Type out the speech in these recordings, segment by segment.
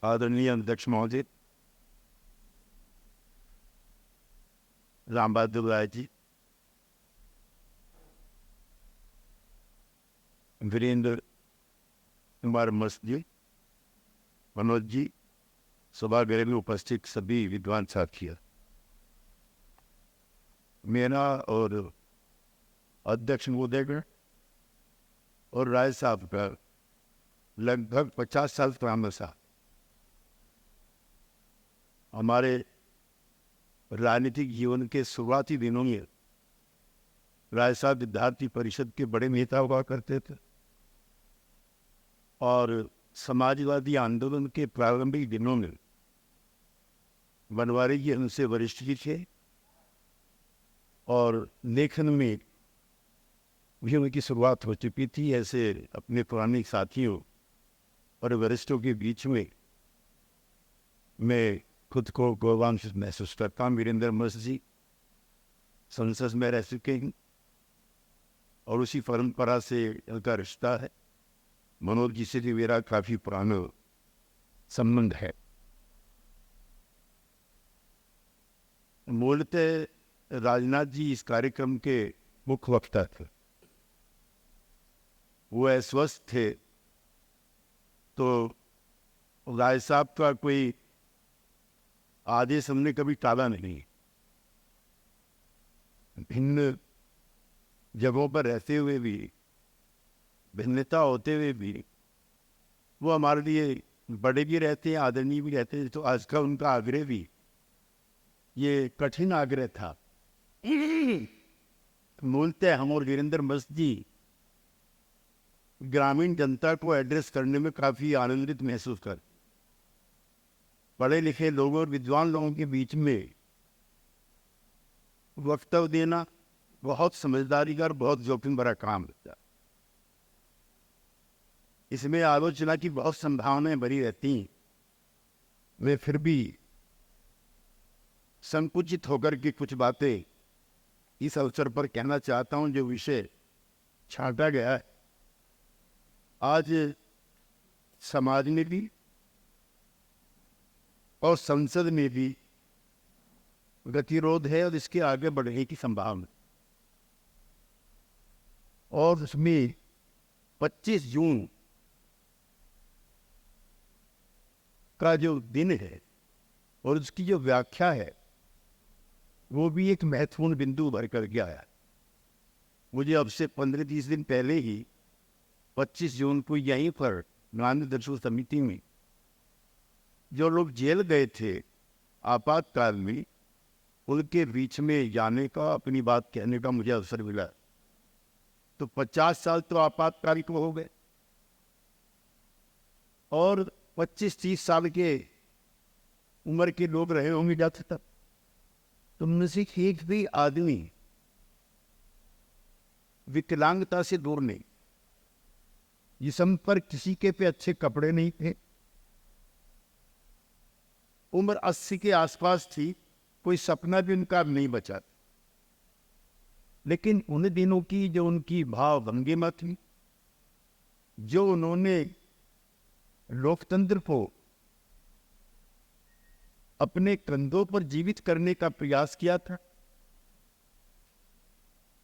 आदरणीय अध्यक्ष महोदय, राम बहादुर राय जी, वीरेंद्र कुमार मस्त जी, मनोज जी, सभागृह में उपस्थित सभी विद्वान साथियों, मेरा और अध्यक्ष महोदय और राय साहब का लगभग 50 साल पुराना सा हमारे राजनीतिक जीवन के शुरुआती दिनों में राय साहब विद्यार्थी परिषद के बड़े नेता हुआ करते थे और समाजवादी आंदोलन के प्रारंभिक दिनों में बनवारी जी उनसे वरिष्ठ जी थे और लेखन में भी उनकी शुरुआत हो चुकी थी। ऐसे अपने पुराने साथियों और वरिष्ठों के बीच में मैं खुद को गौरवान्वित महसूस करता हूँ। वीरेंद्र मस्त जी संसद में रह चुके हैं और उसी परंपरा से इनका रिश्ता है। मनोज जी से भी मेरा काफी पुराना संबंध है। मूलतः राजनाथ जी इस कार्यक्रम के मुख्य वक्ता थे। वो अस्वस्थ थे तो राय साहब का कोई आदेश हमने कभी टाला नहीं। भिन्न जगहों पर रहते हुए भी, भिन्नता होते हुए भी वो हमारे लिए बड़े भी रहते हैं, आदरणीय भी रहते हैं। तो आज का उनका आग्रह भी ये कठिन आग्रह था। मूलतः हम और वीरेंद्र मस्त जी ग्रामीण जनता को एड्रेस करने में काफी आनंदित महसूस कर, पढ़े लिखे लोगों और विद्वान लोगों के बीच में वक्तव्य देना बहुत समझदारी का और बहुत जोखिम भरा काम होता है। इसमें आलोचना की बहुत संभावनाएं बनी रहती हैं। वे फिर भी संकुचित होकर के कुछ बातें इस अवसर पर कहना चाहता हूं। जो विषय छांटा गया है, आज समाज में भी और संसद में भी गतिरोध है और इसके आगे बढ़ने की संभावना। और उसमें 25 जून का जो दिन है और उसकी जो व्याख्या है वो भी एक महत्वपूर्ण बिंदु उभर कर के आया। मुझे अब से 15-20 दिन पहले ही 25 जून को यहीं पर मानव दर्शन समिति में जो लोग जेल गए थे आपातकाल में, उनके बीच में जाने का, अपनी बात कहने का मुझे अवसर मिला। तो 50 साल तो आपातकाल को हो गए और 25-30 साल के उम्र के लोग रहे होंगे जाते तक। तो उनमें से एक भी आदमी विकलांगता से दूर नहीं, जिस्म पर किसी के पे अच्छे कपड़े नहीं थे, उम्र 80 के आसपास थी, कोई सपना भी उनका नहीं बचा। लेकिन उन दिनों की जो उनकी भाव भंगिमा थी, जो उन्होंने लोकतंत्र को अपने कंधों पर जीवित करने का प्रयास किया था,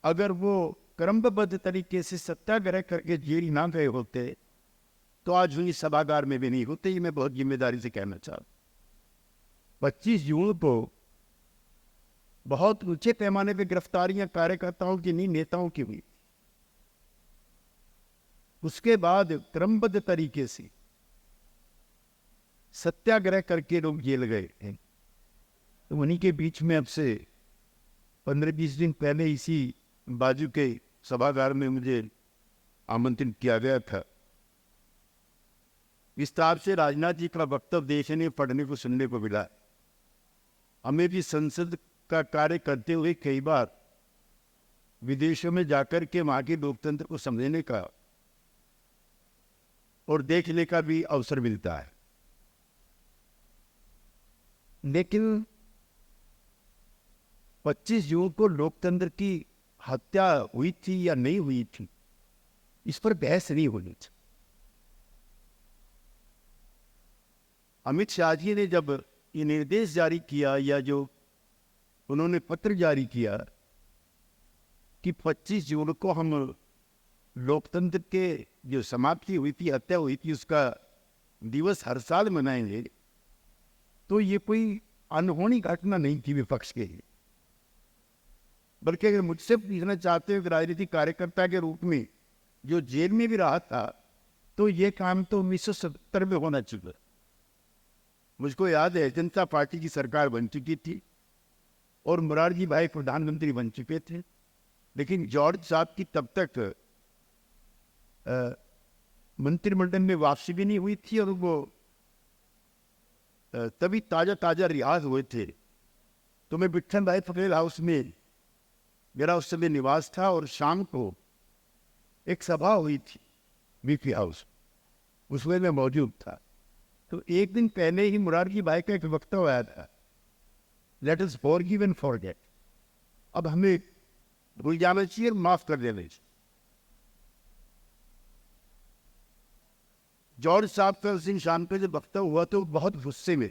अगर वो क्रमबद्ध तरीके से सत्याग्रह करके जेल ना गए होते तो आज उन्हीं सभागार में भी नहीं होते। ये मैं बहुत जिम्मेदारी से कहना चाहता हूं। 25 जून को बहुत ऊंचे पैमाने पे गिरफ्तारियां कार्यकर्ताओं की नहीं, नेताओं की हुई। उसके बाद क्रमबद्ध तरीके से सत्याग्रह करके लोग जेल गए हैं। तो उन्हीं के बीच में अब से 15-20 दिन पहले इसी बाजू के सभागार में मुझे आमंत्रित किया गया था। विस्तार से राजनाथ जी का वक्तव्य देखने, पढ़ने को, सुनने को मिला। हमें भी संसद का कार्य करते हुए कई बार विदेशों में जाकर के वहां के लोकतंत्र को समझने का और देखने का भी अवसर मिलता है। लेकिन 25 जून को लोकतंत्र की हत्या हुई थी या नहीं हुई थी, इस पर बहस नहीं होनी चाहिए। अमित शाह जी ने जब ये निर्देश जारी किया, या जो उन्होंने पत्र जारी किया कि 25 जून को हम लोकतंत्र के जो समाप्ति हुई थी, हत्या हुई थी, उसका दिवस हर साल मनाएंगे, तो ये कोई अनहोनी घटना नहीं थी विपक्ष के लिए। बल्कि अगर मुझसे पूछना चाहते हो कि राजनीतिक कार्यकर्ता के रूप में जो जेल में भी रहा था, तो ये काम तो 1970 में होना चाहिए। मुझको याद है जनता पार्टी की सरकार बन चुकी थी और मोरारजी भाई प्रधानमंत्री बन चुके थे, लेकिन जॉर्ज साहब की तब तक मंत्रिमंडल में वापसी भी नहीं हुई थी और वो तभी ताज़ा रिहाज हुए थे। तो मैं विट्ठल भाई पटेल हाउस में, मेरा उस समय निवास था, और शाम को एक सभा हुई थी बीपी हाउस, उसमें मैं मौजूद था। तो एक दिन पहले ही मोरारजी भाई का एक वक्तव्य आया था, let us forgive and forget. अब हमें भूल जाना चाहिए और माफ कर देना चाहिए। जॉर्ज साहब का उस दिन शाम को जब वक्तव्य हुआ तो बहुत गुस्से में,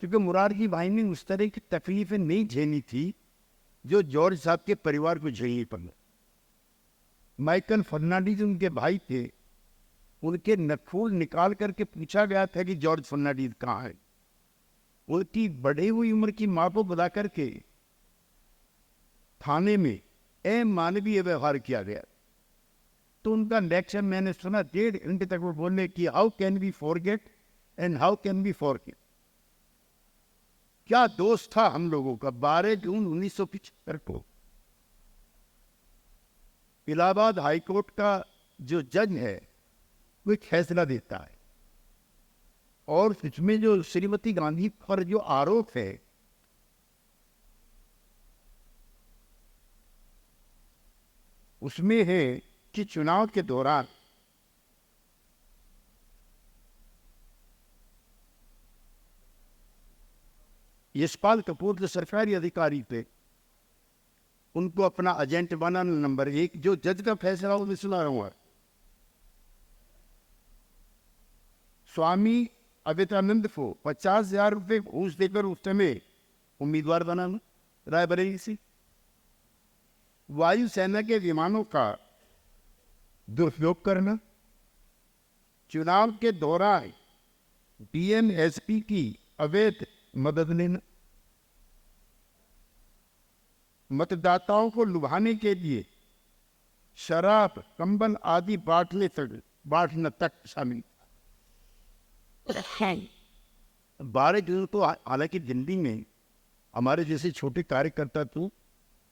क्योंकि मोरारजी भाई ने उस तरह की तकलीफें नहीं झेली थी जो जॉर्ज साहब के परिवार को झेलनी पड़ी। माइकल फर्नांडीज उनके भाई थे, उनके नखून निकाल करके पूछा गया था कि जॉर्ज फर्नांडीज कहाँ है। उनकी बढ़ी हुई उम्र की मां को बुला करके थाने में अमानवीय व्यवहार किया गया। तो उनका लेक्चर मैंने सुना, 1.5 घंटे तक वो बोलने की, how can we forget and how can we forgive. क्या दोस्त था हम लोगों का। 12 जून 1975 को इलाहाबाद हाईकोर्ट का जो जज है वो एक फैसला देता है, और इसमें जो श्रीमती गांधी पर जो आरोप है, उसमें है कि चुनाव के दौरान यशपाल कपूर जो सरकारी अधिकारी थे, उनको अपना एजेंट बनाना। नंबर 1, जो जज का फैसला वो मैं सुना रहा हूँ, स्वामी अद्वैतानंद को 50,000 रुपये घूस देकर उस समय उम्मीदवार बनाना रायबरेली से। वायुसेना के विमानों का दुरुपयोग करना, चुनाव के दौरान डीएमएसपी की अवैध मदद लेना, मतदाताओं को लुभाने के लिए शराब, कंबल आदि बांटना तक शामिल। 12 जून को हालांकि दिल्ली में हमारे जैसे छोटे कार्यकर्ता थे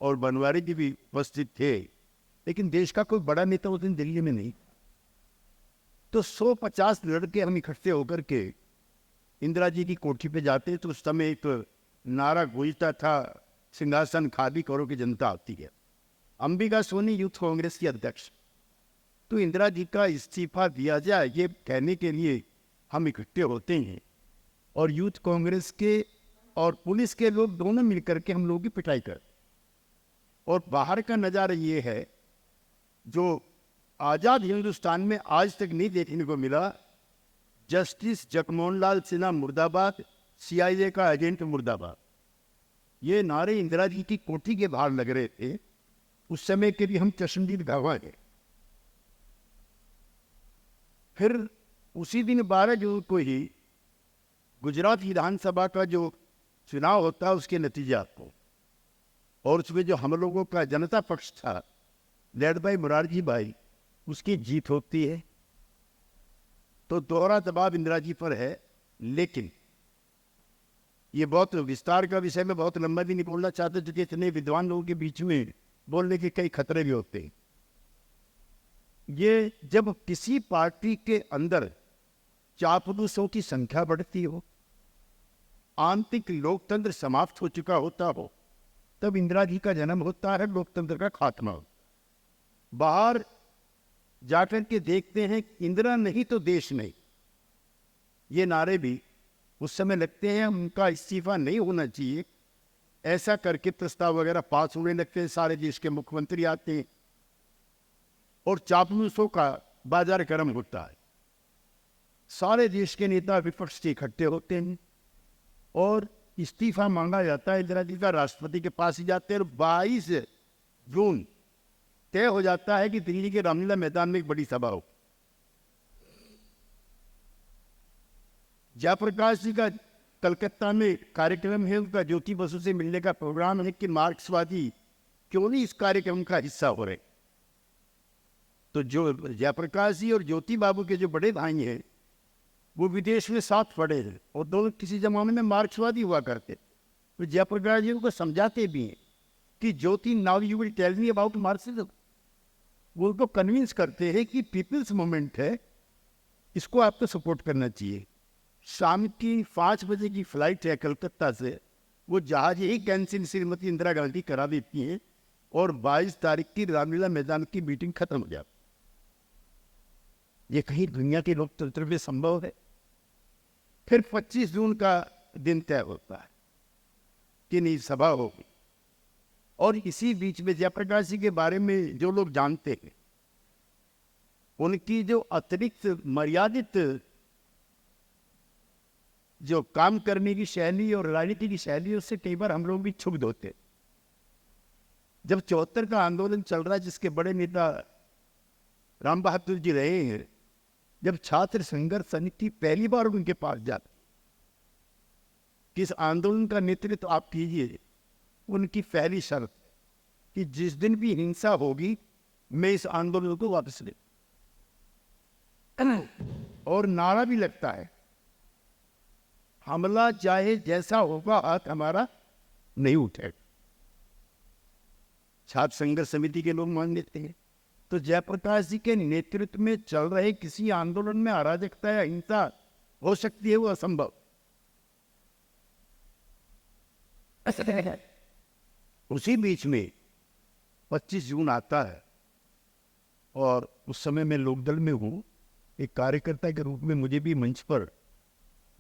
और बनवारी जी भी उपस्थित थे, लेकिन देश का कोई बड़ा नेता उस दिन दिल्ली में नहीं। तो 150 लड़के हम इकट्ठे होकर के इंदिरा जी की कोठी पे जाते। तो उस समय एक नारा गूंजता था, सिंहासन खाली करो कि जनता आती है। अंबिका सोनी यूथ कांग्रेस की अध्यक्ष। तो इंदिरा जी का इस्तीफा दिया जाए ये कहने के लिए हम इकट्ठे होते हैं, और यूथ कांग्रेस के और पुलिस के लोग दोनों मिलकर के हम लोगों की पिटाई कर। और बाहर का नज़ारा ये है जो आज़ाद हिंदुस्तान में आज तक नहीं देखने को मिला। जस्टिस जगमोहन लाल सिन्हा मुर्दाबाद, सीआईए का एजेंट मुर्दाबाद, ये नारे इंदिरा जी की कोठी के बाहर लग रहे थे। उस समय के भी हम चश्मदीद गवाह हैं। फिर उसी दिन 12 जून को ही गुजरात विधानसभा का जो चुनाव होता है उसके नतीजे आते हैं, और उसमें जो हम लोगों का जनता पक्ष था लेड बाई मोरारजी भाई, उसकी जीत होती है। तो दोहरा दबाव इंदिरा जी पर है। लेकिन ये बहुत विस्तार का विषय, में बहुत लंबा भी नहीं बोलना चाहते, क्योंकि इतने विद्वान लोगों के बीच में बोलने के कई खतरे भी होते हैं। ये जब किसी पार्टी के अंदर चापलूसों की संख्या बढ़ती हो, आंतरिक लोकतंत्र समाप्त हो चुका होता हो, तब इंदिरा जी का जन्म होता है, लोकतंत्र का खात्मा हो। बाहर जाकर के देखते हैं, इंदिरा नहीं तो देश नहीं, ये नारे भी उस समय लगते हैं। उनका इस्तीफा नहीं होना चाहिए, ऐसा करके प्रस्ताव वगैरह पास होने लगते हैं। सारे देश के मुख्यमंत्री आते हैं और चापलूसों का बाजार गर्म होता है। सारे देश के नेता विपक्ष के इकट्ठे होते हैं और इस्तीफा मांगा जाता है। इंदिरा जी का राष्ट्रपति के पास ही जाते हैं और 22 जून तय हो जाता है कि दिल्ली के रामलीला मैदान में एक बड़ी सभा हो। जयप्रकाश जी का कलकत्ता में कार्यक्रम है, उनका ज्योति बसु से मिलने का प्रोग्राम है कि मार्क्सवादी क्यों नहीं इस कार्यक्रम का हिस्सा हो रहे। तो जो जयप्रकाश जी और ज्योति बाबू के जो बड़े भाई हैं वो विदेश में साथ पढ़े हैं और दोनों किसी जमाने में मार्क्सवादी हुआ करते। तो जयप्रकाश जी उनको समझाते भी हैं कि Jyoti, now you will tell me about Marxism. वो उनको कन्विंस करते हैं कि पीपल्स मूवमेंट है, इसको आपको सपोर्ट करना चाहिए। शाम की 5 बजे की फ्लाइट है कलकत्ता से, वो जहाज ही कैंसिल श्रीमती इंदिरा गांधी करा देती हैं और 22 तारीख की रामलीला मैदान की मीटिंग खत्म हो जाती। ये कहीं दुनिया के लोकतंत्र में संभव है? फिर 25 जून का दिन तय होता है कि नहीं सभा होगी। और इसी बीच में जयप्रकाश जी के बारे में जो लोग जानते हैं, उनकी जो अतिरिक्त मर्यादित जो काम करने की शैली और राजनीति की शैली, उससे कई बार हम लोग भी क्षुब्ध होते। जब 74 का आंदोलन चल रहा है, जिसके बड़े नेता राम बहादुर जी रहे हैं, जब छात्र संघर्ष समिति पहली बार उनके पास जाती कि इस आंदोलन का नेतृत्व आप कीजिए, उनकी पहली शर्त कि जिस दिन भी हिंसा होगी मैं इस आंदोलन को वापस ले। और नारा भी लगता है, हमला चाहे जैसा होगा हाथ हमारा नहीं उठेगा। छात्र संघर्ष समिति के लोग मान लेते हैं। तो जयप्रकाश जी के नेतृत्व में चल रहे किसी आंदोलन में अराजकता या हिंसा हो सकती है, वो असंभव। उसी बीच में 25 जून आता है और उस समय मैं लोकदल में हूँ। एक कार्यकर्ता के रूप में मुझे भी मंच पर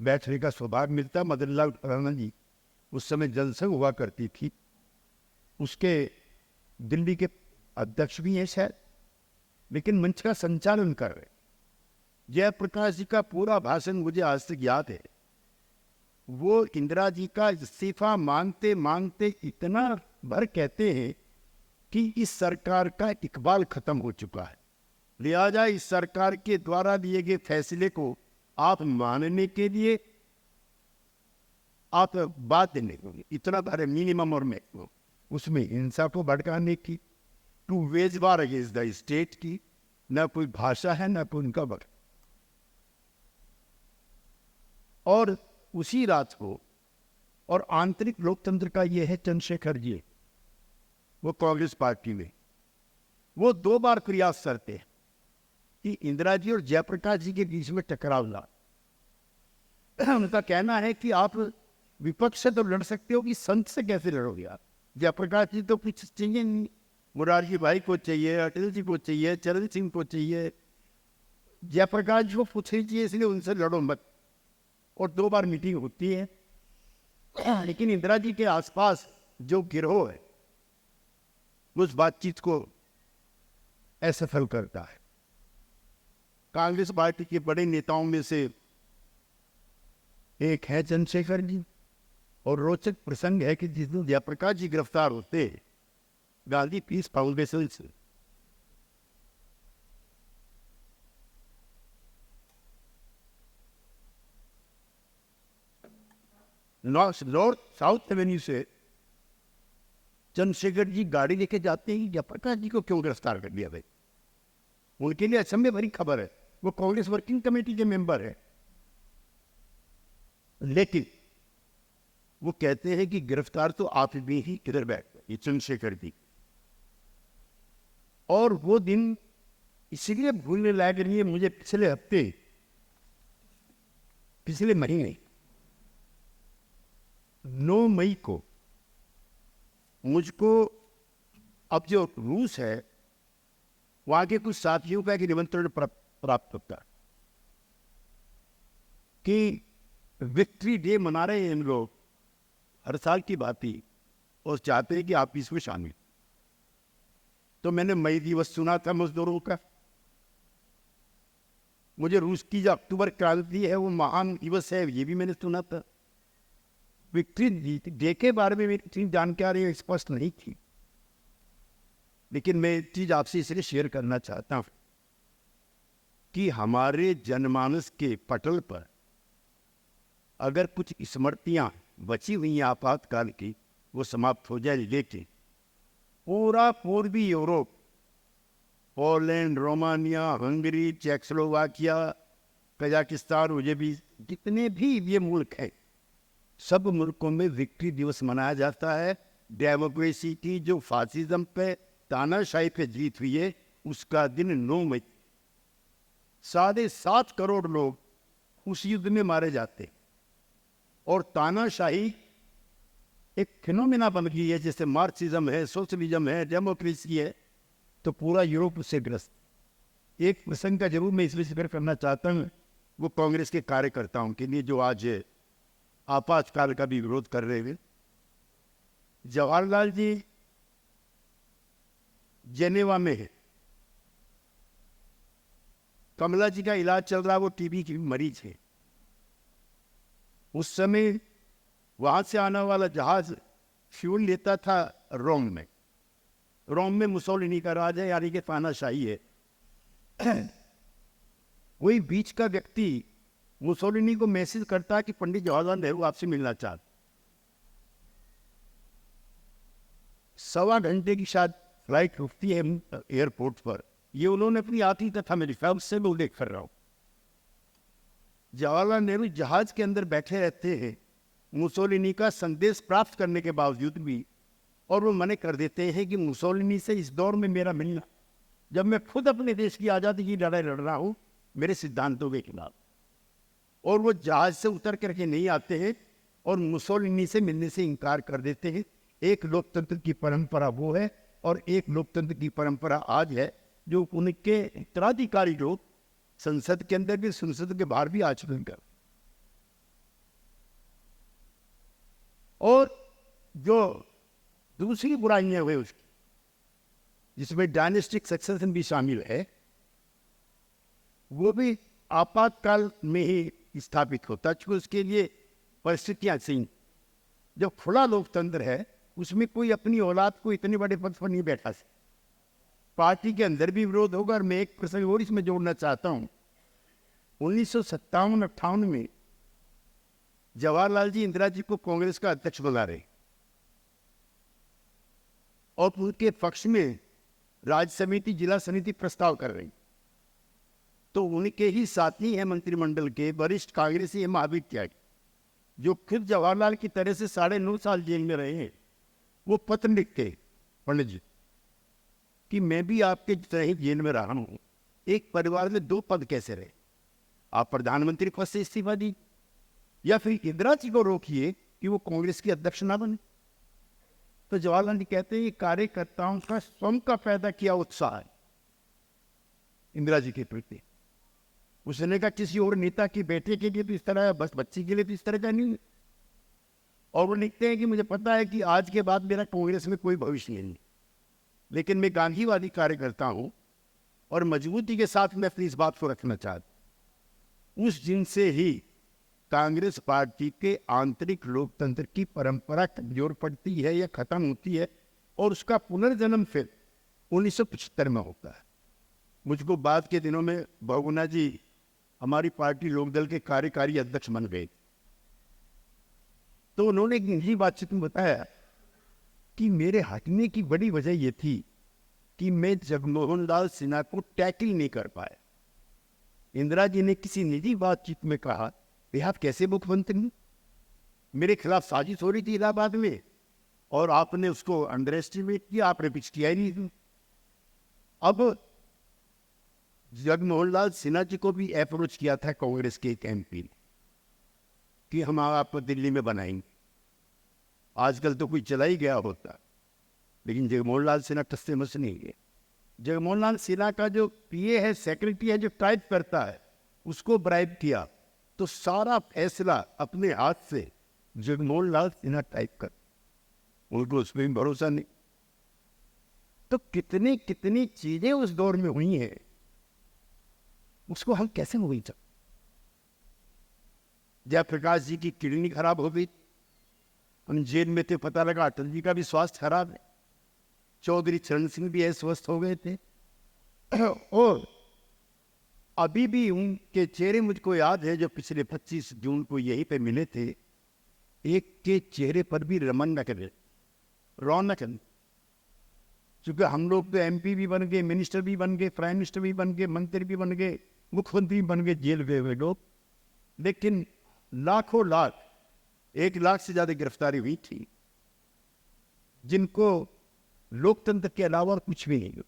बैठने का सौभाग्य मिलता। मदन लाल खुराना जी उस समय जनसंघ हुआ करती थी, उसके दिल्ली के अध्यक्ष भी हैं शायद, लेकिन मंच का संचालन कर रहे। जयप्रकाश जी का पूरा भाषण मुझे आज तक याद है। वो इंदिरा जी का इस्तीफा मांगते मांगते इतना भर कहते हैं कि इस सरकार का इकबाल खत्म हो चुका है, लिहाजा इस सरकार के द्वारा लिए गए फैसले को आप मानने के लिए आप बात देने को, इतना बारे मिनिमम और मैक्सिमम, उसमें हिंसा को भड़काने की, to wage war against the state की न कोई भाषा है न कोई उनका वक्त। और उसी रात को, और आंतरिक लोकतंत्र का ये है, चंद्रशेखर जी वो कांग्रेस पार्टी में वो 2 बार प्रयास करते हैं कि इंदिरा जी और जयप्रकाश जी के बीच में टकराव ना। उनका कहना है कि आप विपक्ष से तो लड़ सकते हो, कि संत से कैसे लड़ोगे आप? जयप्रकाश जी तो कुछ चाहिए नहीं, मुरारजी भाई को चाहिए, अटल जी को चाहिए, चरण सिंह को चाहिए, जयप्रकाश जी को कुछ ही चाहिए, इसलिए उनसे लड़ो मत। और 2 बार मीटिंग होती है, लेकिन इंदिरा जी के आसपास जो गिरोह है उस बातचीत को असफल करता है। कांग्रेस पार्टी के बड़े नेताओं में से एक है चंद्रशेखर जी। और रोचक प्रसंग है कि जिस दिन जयप्रकाश जी गिरफ्तार होते गांधी पीस फाउंडेशन से, नॉर्थ साउथ एवेन्यू से चंद्रशेखर जी गाड़ी लेके जाते हैं। जयप्रकाश जी को क्यों गिरफ्तार कर लिया भाई? उनके लिए असम में बड़ी खबर है, वो कांग्रेस वर्किंग कमेटी के मेंबर है, लेकिन वो कहते हैं कि गिरफ्तार तो आप भी ही किधर बैठ गए, ये चंद्रशेखर जी। और वो दिन इसलिए भूलने लायक नहीं है मुझे। पिछले महीने 9 मई को मुझको, अब जो रूस है वहां के कुछ साथियों का एक निमंत्रण प्राप्त होता कि विक्ट्री डे मना रहे हैं इन लोग, हर साल की बात ही, और चाहते हैं कि आप भी इसमें शामिल। तो मैंने मई दिवस सुना था मजदूरों का, मुझे रूस की जो अक्टूबर क्रांति है वो महान दिवस है, ये भी मैंने सुना था। विक्ट्री डे के बारे में मेरी इतनी जानकारी स्पष्ट नहीं थी, लेकिन मैं एक चीज आपसे इसलिए शेयर करना चाहता हूं कि हमारे जनमानस के पटल पर अगर कुछ स्मृतियां बची हुई हैं आपातकाल की, वो समाप्त हो जाए। लेकिन पूरा पूर्वी Europe, Poland, Romania, Hungary, Czechoslovakia, Kazakhstan, Uzbekistan, जितने भी ये मुल्क हैं, सब मुल्कों में विक्ट्री दिवस मनाया जाता है। डेमोक्रेसी की जो फासिज्म पे, तानाशाही पे जीत हुई है, उसका दिन 9 मई। 7.5 करोड़ लोग उस युद्ध में मारे जाते, और तानाशाही एक फिनोमिना बन गई है। जैसे मार्क्सिज्म है, सोशलिज्म है, डेमोक्रेसी है, तो पूरा यूरोप उससे ग्रस्त। एक प्रसंग का जरूर मैं इसलिए जिक्र करना चाहता हूँ, वो कांग्रेस के कार्यकर्ताओं के लिए जो आज आपातकाल का भी विरोध कर रहे हैं। जवाहरलाल जी जेनेवा में है, कमला जी का इलाज चल रहा, वो टीबी की मरीज है। उस समय वहां से आने वाला जहाज फ्यूल लेता था रोम में। रोम में मुसोलिनी का राज है, यानी कि तानाशाही है। वही बीच का व्यक्ति मुसोलिनी को मैसेज करता है कि पंडित जवाहरलाल नेहरू आपसे मिलना चाहते। 1.25 घंटे की शायद फ्लाइट रुकती है एयरपोर्ट पर। ये उन्होंने अपनी आती तथा मेरी फैम से मैं उल्लेख कर रहा हूं। जवाहरलाल नेहरू जहाज के अंदर बैठे रहते हैं मुसोलिनी का संदेश प्राप्त करने के बावजूद भी, और वो मने कर देते हैं कि मुसोलिनी से इस दौर में मेरा मिलना, जब मैं खुद अपने देश की आज़ादी की लड़ाई लड़ रहा हूं मेरे सिद्धांतों के खिलाफ। और वो जहाज से उतर करके नहीं आते हैं और मुसोलिनी से मिलने से इनकार कर देते हैं। एक लोकतंत्र की परंपरा वो है, और एक लोकतंत्र की परंपरा आज है जो उनके उत्तराधिकारी लोग संसद के अंदर भी, संसद के बाहर भी आचरण कर। और जो दूसरी बुराइयां हुई उसकी, जिसमें डायनेस्टिक सक्सेशन भी शामिल है, वो भी आपातकाल में ही स्थापित होता, क्योंकि उसके लिए परिस्थितियां सही। जो खुला लोकतंत्र है उसमें कोई अपनी औलाद को इतने बड़े पद पर नहीं बैठा सकता। पार्टी के अंदर भी विरोध होगा। और मैं एक प्रसंग और इसमें जोड़ना चाहता हूं। 1957-58 में जवाहरलाल जी इंदिरा जी को कांग्रेस का अध्यक्ष बना रहे, और उनके पक्ष में राज्य समिति, जिला समिति प्रस्ताव कर रही। तो उनके ही साथी हैं मंत्रिमंडल के वरिष्ठ कांग्रेसी महावीर त्यागी, जो खुद जवाहरलाल की तरह से 9.5 साल जेल में रहे हैं। वो पत्र लिखते पंडित जी कि मैं भी आपके तरह ही जेल में रहा हूं, एक परिवार में 2 पद कैसे रहे? आप प्रधानमंत्री पद से इस्तीफा दी, या फिर इंदिरा जी को रोकिए कि वो कांग्रेस की अध्यक्ष ना बने। तो जवाहरलाल जी कहते हैं ये कार्यकर्ताओं का स्वयं का पैदा किया उत्साह है इंदिरा जी के प्रति। उसने कहा किसी और नेता के बेटे के लिए तो इस तरह, बस बच्ची के लिए तो इस तरह का नहीं। और वो लिखते हैं कि मुझे पता है कि आज के बाद मेरा कांग्रेस में कोई भविष्य नहीं, लेकिन मैं गांधीवादी कार्यकर्ता हूं और मजबूती के साथ मैं अपनी इस बात को रखना चाहता हूं। उस दिन से ही कांग्रेस पार्टी के आंतरिक लोकतंत्र की परंपरा कमजोर पड़ती है या खत्म होती है, और उसका पुनर्जन्म फिर 1975 में होता है। मुझको बाद के दिनों में बहुगुणा जी हमारी पार्टी लोकदल के कार्यकारी अध्यक्ष बन गए, तो उन्होंने एक निजी बातचीत में बताया कि मेरे हटने की बड़ी वजह यह थी कि मैं जगमोहन लाल सिन्हा को टैकल नहीं कर पाया। इंदिरा जी ने किसी निजी बातचीत में कहा, आप कैसे मुख्यमंत्री, मेरे खिलाफ साजिश हो रही थी इलाहाबाद में और आपने उसको अंडर एस्टिमेट किया, आपने कुछ किया ही नहीं। अब जगमोहन लाल सिन्हा जी को भी अप्रोच किया था कांग्रेस के एक एमपी ने कि हम आपको दिल्ली में बनाएंगे। आजकल तो कोई चला ही गया होता, लेकिन जगमोहन लाल सिन्हा टस्से मस नहीं गए। जगमोहन लाल सिन्हा का जो पीए है, सेक्रेटरी है, जो टाइप करता है, उसको ब्राइब किया, तो सारा फैसला अपने हाथ से जगमोहन लाल सिन्हा टाइप कर, उनको उसमें भरोसा नहीं। तो कितनी कितनी चीजें उस दौर में हुई हैं उसको हम कैसे हो गई? जयप्रकाश जी की किडनी खराब हो गई, हम जेल में थे, पता लगा अटल जी का भी स्वास्थ्य खराब है, चौधरी चरण सिंह भी अस्वस्थ हो गए थे। और अभी भी उनके चेहरे मुझको याद है, जो पिछले 25 जून को यहीं पे मिले थे, एक के चेहरे पर भी रमन न करे, रौनक। क्योंकि हम लोग तो MP भी बन गए, मिनिस्टर भी बन गए, प्राइम मिनिस्टर भी बन गए, मंत्री भी बन गए, मुख्यमंत्री भी बन गए, जेल गए हुए लोग, लेकिन लाखों लाख, 1 लाख से ज्यादा गिरफ्तारी हुई थी, जिनको लोकतंत्र के अलावा कुछ भी नहीं।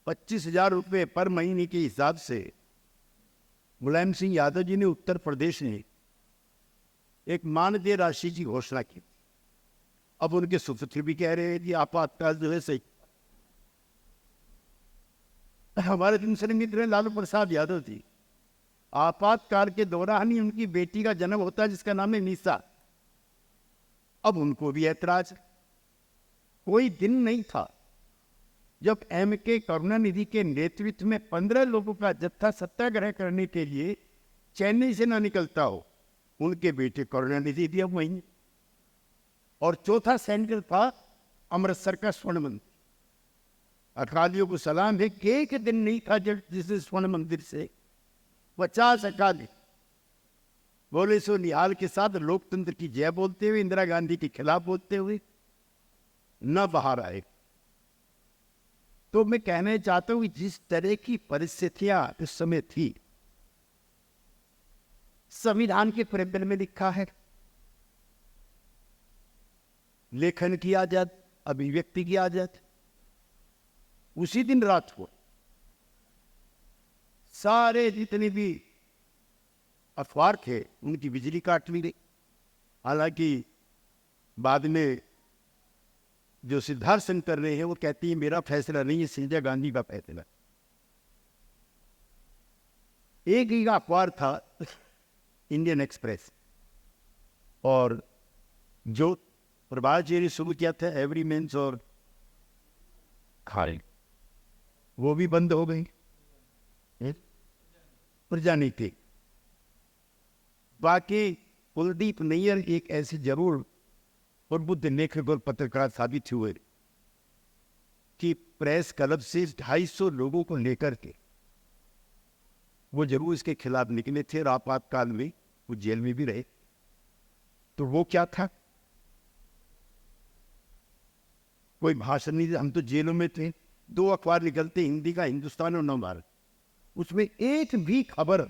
25,000 रुपये पर महीने के हिसाब से मुलायम सिंह यादव जी ने उत्तर प्रदेश में एक मानदेय राशि की घोषणा की। अब उनके सुपुत्र भी कह रहे हैं कि आपातकाल जो है सही। हमारे दूसरे मित्र लालू प्रसाद यादव जी, आपातकाल के दौरान ही उनकी बेटी का जन्म होता है, जिसका नाम है निशा। अब उनको भी ऐतराज। कोई दिन नहीं था जब MK करुणानिधि के नेतृत्व में 15 लोगों का जत्था सत्याग्रह करने के लिए चेन्नई से ना निकलता हो। उनके बेटे करुणानिधि भी अब वहीं। और चौथा सेंटर था अमृतसर का स्वर्ण मंदिर। अकालियों को सलाम है कि एक दिन नहीं था जब जिस स्वर्ण मंदिर से 50 अकाली बोले सो निहाल के साथ लोकतंत्र की जय बोलते हुए, इंदिरा गांधी के खिलाफ बोलते हुए न बाहर आए। तो मैं कहना चाहता हूं कि जिस तरह की परिस्थितियां उस समय थी, संविधान के प्रेम्बल में लिखा है, लेखन की आजाद, अभिव्यक्ति की आजाद। उसी दिन रात को सारे जितने भी अखबार थे उनकी बिजली काट ली गई। हालांकि बाद में जो सिद्धार्थ सिंह कर रहे हैं वो कहती है मेरा फैसला नहीं है, संजय गांधी का फैसला। एक ही अखबार था इंडियन एक्सप्रेस, और जो प्रभात जी ने शुरू किया था एवरी मेंस और खाली, वो भी बंद हो गई, प्रजा नहीं थी। बाकी कुलदीप नैयर एक ऐसे जरूर और बुद्ध लेखक और पत्रकार साबित हुए कि प्रेस क्लब से 250 लोगों को लेकर के वो जरूर इसके खिलाफ निकले थे, और आपातकाल में वो जेल में भी रहे। तो वो क्या था? कोई भाषण नहीं, हम तो जेलों में थे। 2 अखबार निकलते हिंदी का, हिंदुस्तान और नवभारत, उसमें एक भी खबर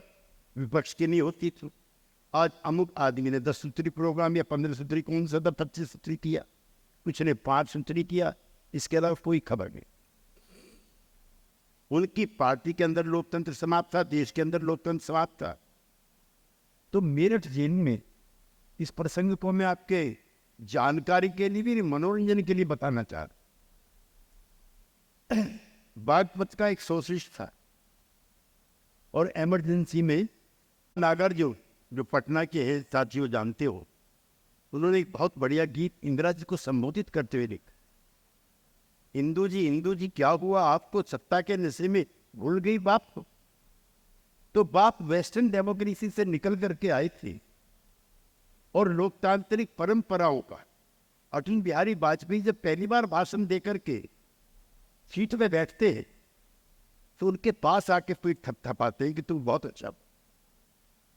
विपक्ष की नहीं होती थी। आज अमुक आदमी ने 10 सूत्री प्रोग्राम या 15 सूत्री, कौन सा 25 सूत्री किया, कुछ ने 5 सूत्री किया, इसके अलावा कोई खबर नहीं। उनकी पार्टी के अंदर लोकतंत्र समाप्त था, देश के अंदर लोकतंत्र समाप्त था। तो मेरठ जेल में इस प्रसंग को मैं आपके जानकारी के लिए भी, मनोरंजन के लिए बताना चाह रहा। बागपत का एक सोशलिस्ट था, और इमरजेंसी में नागार्जुन जो पटना के हैं, साथियों जानते हो, उन्होंने एक बहुत बढ़िया गीत इंदिरा जी को संबोधित करते हुए लिखा, हिंदू जी क्या हुआ आपको, सत्ता के नशे में भूल गई बाप को। तो बाप वेस्टर्न डेमोक्रेसी से निकल करके आए थे, और लोकतांत्रिक परंपराओं का अटल बिहारी वाजपेयी जब पहली बार भाषण देकर के सीट में बैठते हैं तो उनके पास आके पीठ थपथपाते हैं कि तुम बहुत अच्छा।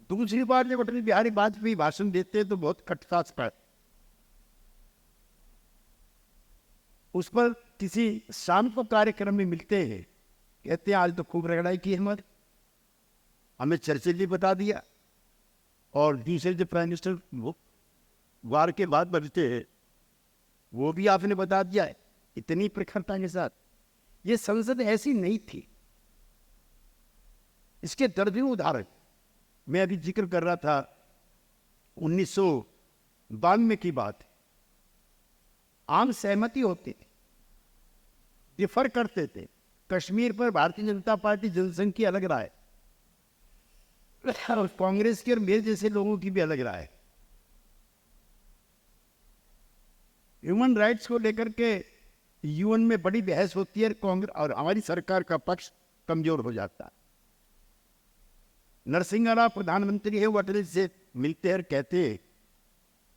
दूसरी बार जब अटल बिहारी वाजपेयी भाषण देते हैं तो बहुत खटसास पर उस पर किसी शाम को कार्यक्रम में मिलते हैं, कहते हैं आज तो खूब रगड़ाई की हमारी, हमें चर्चिल जी बता दिया, और दूसरे जो प्राइम मिनिस्टर वो वार के बाद बनते हैं वो भी आपने बता दिया है, इतनी प्रखरता के साथ। ये संसद ऐसी नहीं थी। इसके दर्जनों उदाहरण मैं अभी जिक्र कर रहा था, 1992 की बात। आम सहमति होती थी, डिफर करते थे। कश्मीर पर भारतीय जनता पार्टी जनसंघ की अलग राय, और कांग्रेस के और मेरे जैसे लोगों की भी अलग राय। ह्यूमन राइट्स को लेकर के UN में बड़ी बहस होती है, कांग्रेस और हमारी सरकार का पक्ष कमजोर हो जाता है। नरसिंह राव प्रधानमंत्री है, वो अटल जी से मिलते हैं और कहते हैं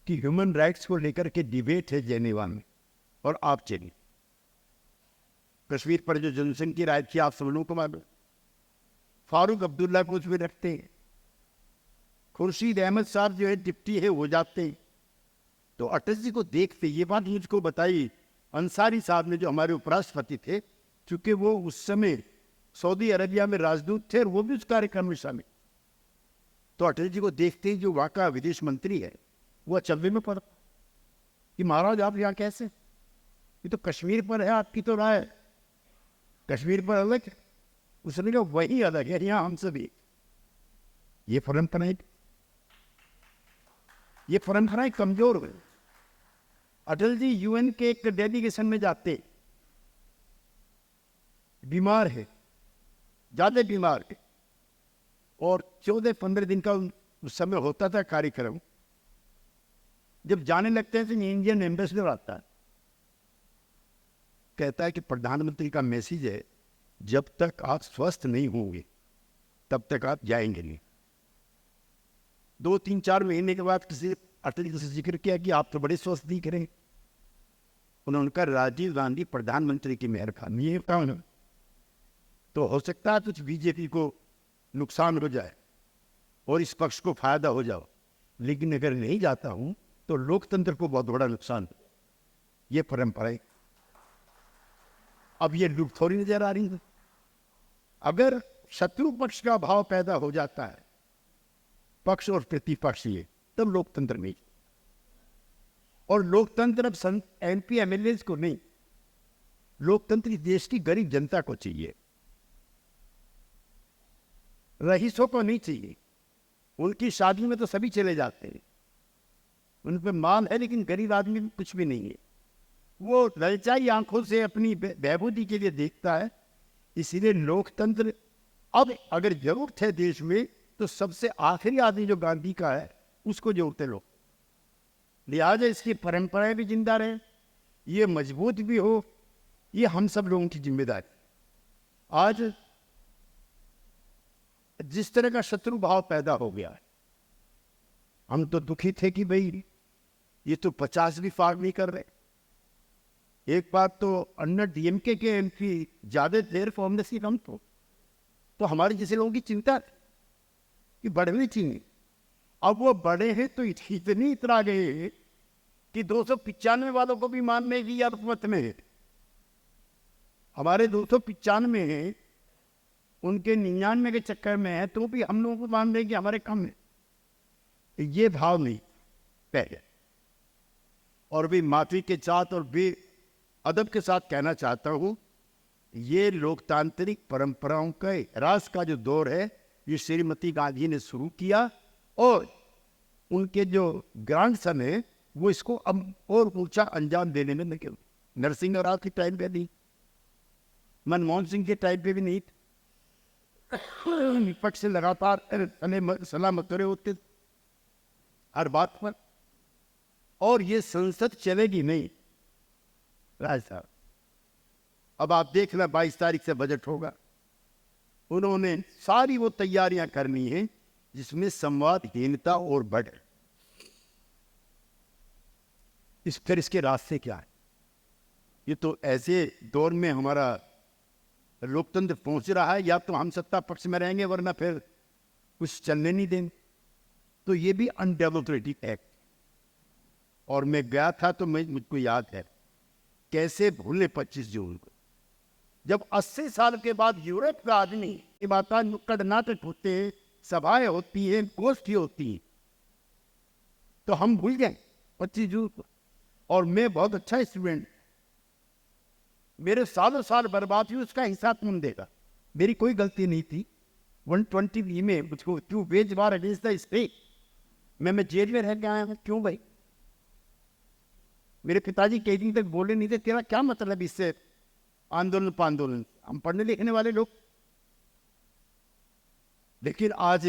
कि ह्यूमन राइट्स को लेकर के डिबेट है जेनेवा में और आप चलिए। कश्मीर पर जो जनसंघ की राय थी आप सब लोगों को मालूम। फारूक अब्दुल्ला को उसमें रखते हैं, खुर्शीद अहमद साहब जो है डिप्टी है वो जाते हैं। तो अटल जी को देखते, ये बात मुझको बताई अंसारी साहब ने जो हमारे उपराष्ट्रपति थे, चूंकि वो उस समय सऊदी अरबिया में राजदूत थे और वो भी उस कार्यक्रम में शामिल। तो अटल जी को देखते ही जो वहाँ का विदेश मंत्री है वो अचंभे में पड़ा कि महाराज आप यहाँ कैसे, ये तो कश्मीर पर है, आपकी तो राय कश्मीर पर अलग है। उसने कहा वही अलग है, यहाँ हम सभी। ये परंपराएं कमजोर हुई। अटल जी यूएन के एक डेलीगेशन में जाते, बीमार है, ज्यादा बीमार है, और 14-15 दिन का उस समय होता था कार्यक्रम। जब जाने लगते हैं तो इंडियन एम्बेसडर आता है, कहता है कि प्रधानमंत्री का मैसेज है, जब तक आप स्वस्थ नहीं होंगे तब तक आप जाएंगे नहीं। 2-3-4 महीने के बाद किसी अटल जी से जिक्र किया कि आप तो बड़े स्वस्थ दिख रहे हैं। उन्होंने कहा राजीव गांधी प्रधानमंत्री की मेहरबानी है, कहा तो हो सकता है कुछ बीजेपी को नुकसान हो जाए और इस पक्ष को फायदा हो जाओ, लेकिन अगर नहीं जाता हूं तो लोकतंत्र को बहुत बड़ा नुकसान। ये परंपराएं अब ये लुप्त थोड़ी नजर आ रही है। अगर शत्रु पक्ष का भाव पैदा हो जाता है, पक्ष और प्रतिपक्ष, ये तब लोकतंत्र नहीं। और लोकतंत्र अब एमपी एमएलए को नहीं, लोकतंत्र देश की गरीब जनता को चाहिए, रईसों को नहीं चाहिए। उनकी शादी में तो सभी चले जाते हैं, उन पे माल है, लेकिन गरीब आदमी में कुछ भी नहीं है। वो ललचाई आंखों से अपनी बहबूदी के लिए देखता है। इसीलिए लोकतंत्र अब अगर जरूरत है देश में, तो सबसे आखिरी आदमी जो गांधी का है उसको जोड़ते लोग। लिहाजा इसकी परंपराएं भी जिंदा रहे, ये मजबूत भी हो, ये हम सब लोगों की जिम्मेदारी। आज जिस तरह का शत्रु भाव पैदा हो गया है, हम तो दुखी थे कि भाई ये तो 50 भी पार नहीं कर रहे। एक बार तो अन्ना डीएमके के एमपी ज्यादा देर फॉर्म से कम तो हमारे जैसे लोगों की चिंता कि बढ़नी चाहिए। अब वो बड़े हैं तो इतनी इतरा गए कि 295 वालों को भी मानने की अल्पमत में है। हमारे 295 हैं, उनके 99 के चक्कर में है, तो भी हम लोगों को मान रहे कि हमारे कम है। ये भाव नहीं पहले। और भी माफी के साथ और भी अदब के साथ कहना चाहता हूं, ये लोकतांत्रिक परंपराओं का ह्रास का जो दौर है, ये श्रीमती गांधी ने शुरू किया और उनके जो ग्रैंडसन है वो इसको अब और ऊंचा अंजाम देने में लगे। नरसिंह राव के टाइम पे नहीं, मनमोहन सिंह के टाइम पे भी नहीं, विपक्ष से लगातार सलाह मशवरे होते हर बात पर, और ये संसद चलेगी नहीं। राज साहब अब आप देखना 22 तारीख से बजट होगा, उन्होंने सारी वो तैयारियां करनी है जिसमें संवादहीनता और बढ़े। फिर इसके रास्ते क्या है? ये तो ऐसे दौर में हमारा लोकतंत्र पहुंच रहा है, या तो हम सत्ता पक्ष में रहेंगे वरना फिर कुछ चलने नहीं देंगे। तो ये भी अनडेमोक्रेटिक एक्ट। और मैं गया था तो मुझको याद है कैसे भूले 25 जून को, जब 80 साल के बाद यूरोप का आदमी ये बात नुक्कड़ नाटक होते हैं, सभाएं होती हैं, गोष्ठी होती हैं, तो हम भूल गए 25 जून को। और मैं बहुत अच्छा स्टूडेंट, मेरे सालों साल बर्बाद हुई, उसका हिसाब कौन देगा? मेरी कोई गलती नहीं थी। 120 में मुझको क्यों wage war against the state, मैं जेल में रह के आया हूं, क्यों भाई? मेरे पिताजी कई दिन तक बोले नहीं थे तेरा क्या मतलब इससे आंदोलन पांदोलन, हम पढ़ने लिखने वाले लोग। लेकिन आज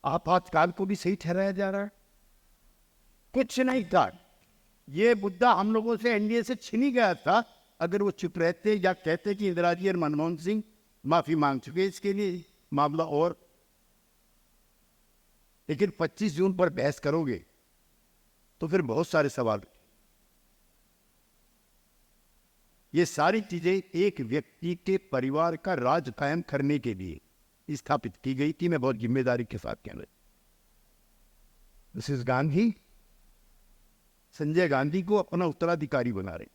आपातकाल को भी सही ठहराया जा रहा है। कुछ नहीं था, ये मुद्दा हम लोगों से एनडीए से छिन ही गया था। अगर वो चुप रहते या कहते कि इंदिरा जी और मनमोहन सिंह माफी मांग चुके, इसके लिए मामला और लेकिन 25 जून पर बहस करोगे तो फिर बहुत सारे सवाल। ये सारी चीजें एक व्यक्ति के परिवार का राज कायम करने के लिए स्थापित की गई थी। मैं बहुत जिम्मेदारी के साथ कह रहा हूं। मिसेस गांधी संजय गांधी को अपना उत्तराधिकारी बना रहे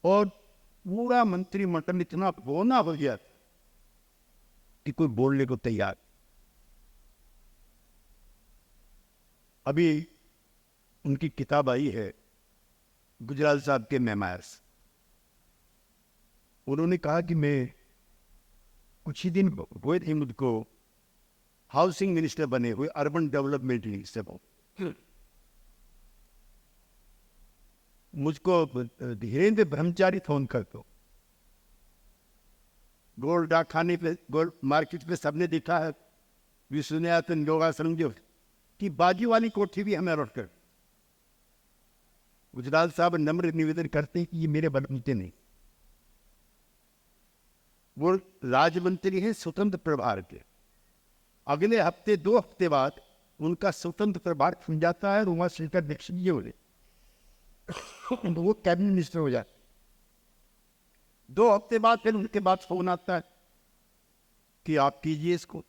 और पूरा मंत्रिमंडल इतना बोना हो गया कि कोई बोलने को तैयार। अभी उनकी किताब आई है गुजराल साहब के मेमोयर्स। उन्होंने कहा कि मैं कुछ ही दिन हुए थे मुझको हाउसिंग मिनिस्टर बने हुए, अर्बन डेवलपमेंट मिनिस्टर। मुझको धीरेन्द्र ब्रह्मचारी फोन कर दो। गोल्ड डाक खाने पे, गोल्ड मार्केट पे सबने देखा है विश्वनाथन योगासन जो कि बाजू वाली कोठी भी हमें अलॉट कर। गुजराल साहब नम्र निवेदन करते हैं कि ये मेरे बनते नहीं। वो राज्य हैं स्वतंत्र प्रभार के। अगले हफ्ते 2 हफ्ते बाद उनका स्वतंत्र प्रभार खुल जाता है। उमा शेखर दीक्षित जी बोले तो वो कैबिनेट मिनिस्टर हो जाते। 2 हफ्ते बाद फिर उनके बाद फोन आता है कि आप कीजिए इसको,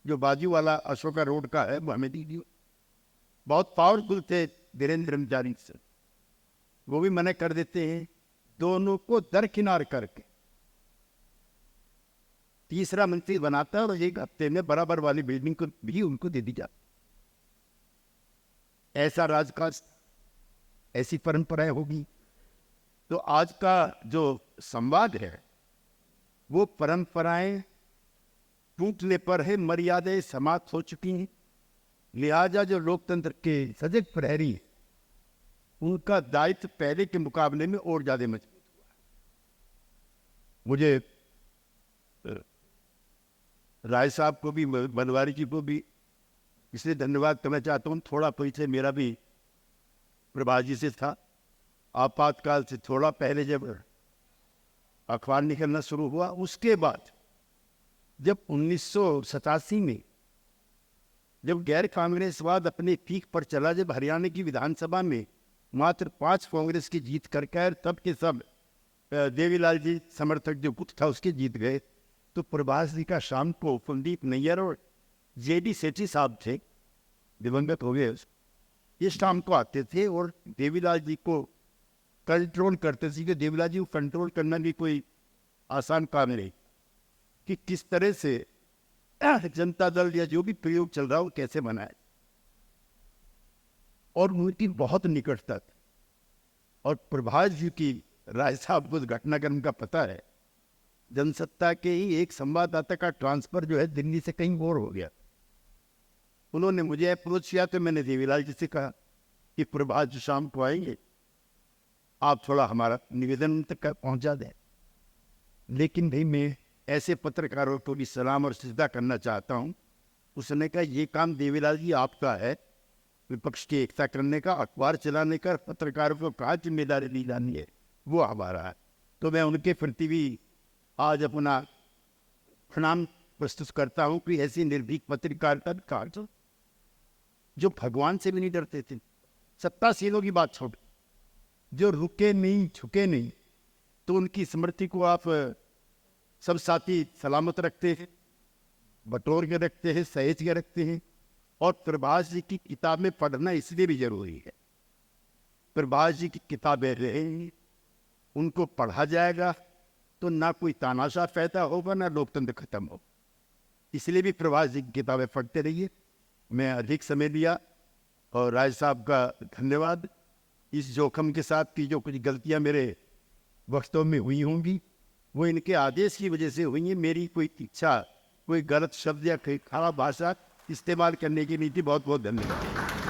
जो बाजू वाला अशोका रोड का है वो हमें दीजिए। बहुत पावरफुल थे धीरेन्द्र ब्रह्मचारी से, वो भी मना कर देते हैं। दोनों को दरकिनार करके तीसरा मंत्री बनाता है और 1 हफ्ते में बराबर वाली बिल्डिंग को भी उनको दे दी जाती। ऐसा राजकाज, ऐसी परंपराएं होगी। तो आज का जो संवाद है वो परंपराएं टूटने पर है, मर्यादाएं समाप्त हो चुकी हैं। लिहाजा जो लोकतंत्र के सजग प्रहरी हैं उनका दायित्व पहले के मुकाबले में और ज्यादा मजबूत हुआ है। मुझे राय साहब को भी, बनवारी जी को भी इसलिए धन्यवाद करना चाहता हूँ। थोड़ा परिचय मेरा भी प्रभा जी से था। आपातकाल से थोड़ा पहले जब अखबार निकलना शुरू हुआ, उसके बाद जब 1987 में जब गैर कांग्रेसवाद अपने पीक पर चला, जब हरियाणा की विधानसभा में मात्र 5 कांग्रेस की जीत करके तब के सब देवीलाल जी समर्थक जो गुट था उसके जीत गए, तो प्रभास जी का शाम को कुलदीप नैयर और जेडी सेठी साहब थे, दिवंगत हो गए, ये शाम को आते थे और देवीलाल जी को कंट्रोल करते थे। कि देवीलाल जी को कंट्रोल करना भी कोई आसान काम नहीं कि किस तरह से जनता दल या जो भी प्रयोग चल रहा हो कैसे बनाए। और उनकी बहुत निकटता थी। और प्रभास जी की राय साहब को घटनाक्रम का पता है। जनसत्ता के ही एक संवाददाता का ट्रांसफर जो है दिल्ली से कहीं और हो गया। उन्होंने मुझे अप्रोच किया तो मैंने देवीलाल जी से कहा कि प्रभास जी शाम को आएंगे, आप थोड़ा हमारा निवेदन उन तक पहुंचा दें। लेकिन भाई मैं ऐसे पत्रकारों को भी सलाम और सिजदा करना चाहता हूं। उसने कहा ये काम देवीलाल जी आपका है, विपक्ष की एकता करने का, अखबार चलाने का, पत्रकारों को कहा जिम्मेदारी ली जानी है वो हमारा है। तो मैं उनके प्रति भी आज अपना प्रणाम प्रस्तुत करता हूँ कि ऐसी निर्भीक पत्रकारिता का जो भगवान से भी नहीं डरते थे, सत्तासीनों की बात छोड़, जो रुके नहीं झुके नहीं, तो उनकी स्मृति को आप सब साथी सलामत रखते हैं, बटोर के रखते हैं, सहेज के रखते हैं। और प्रभास जी की किताबें पढ़ना इसलिए भी जरूरी है। प्रभास जी की किताबें रहेंगी, उनको पढ़ा जाएगा तो ना कोई तानाशाह पैदा होगा ना लोकतंत्र खत्म हो। इसलिए भी प्रभास जी की किताबें पढ़ते रहिए। मैं अधिक समय लिया और राय साहब का धन्यवाद। इस जोखम के साथ की जो कुछ गलतियां मेरे वक्तों में हुई होंगी वो इनके आदेश की वजह से हुई है। मेरी कोई इच्छा, कोई गलत शब्द या कोई खराब भाषा इस्तेमाल करने की नहीं थी। बहुत बहुत धन्यवाद।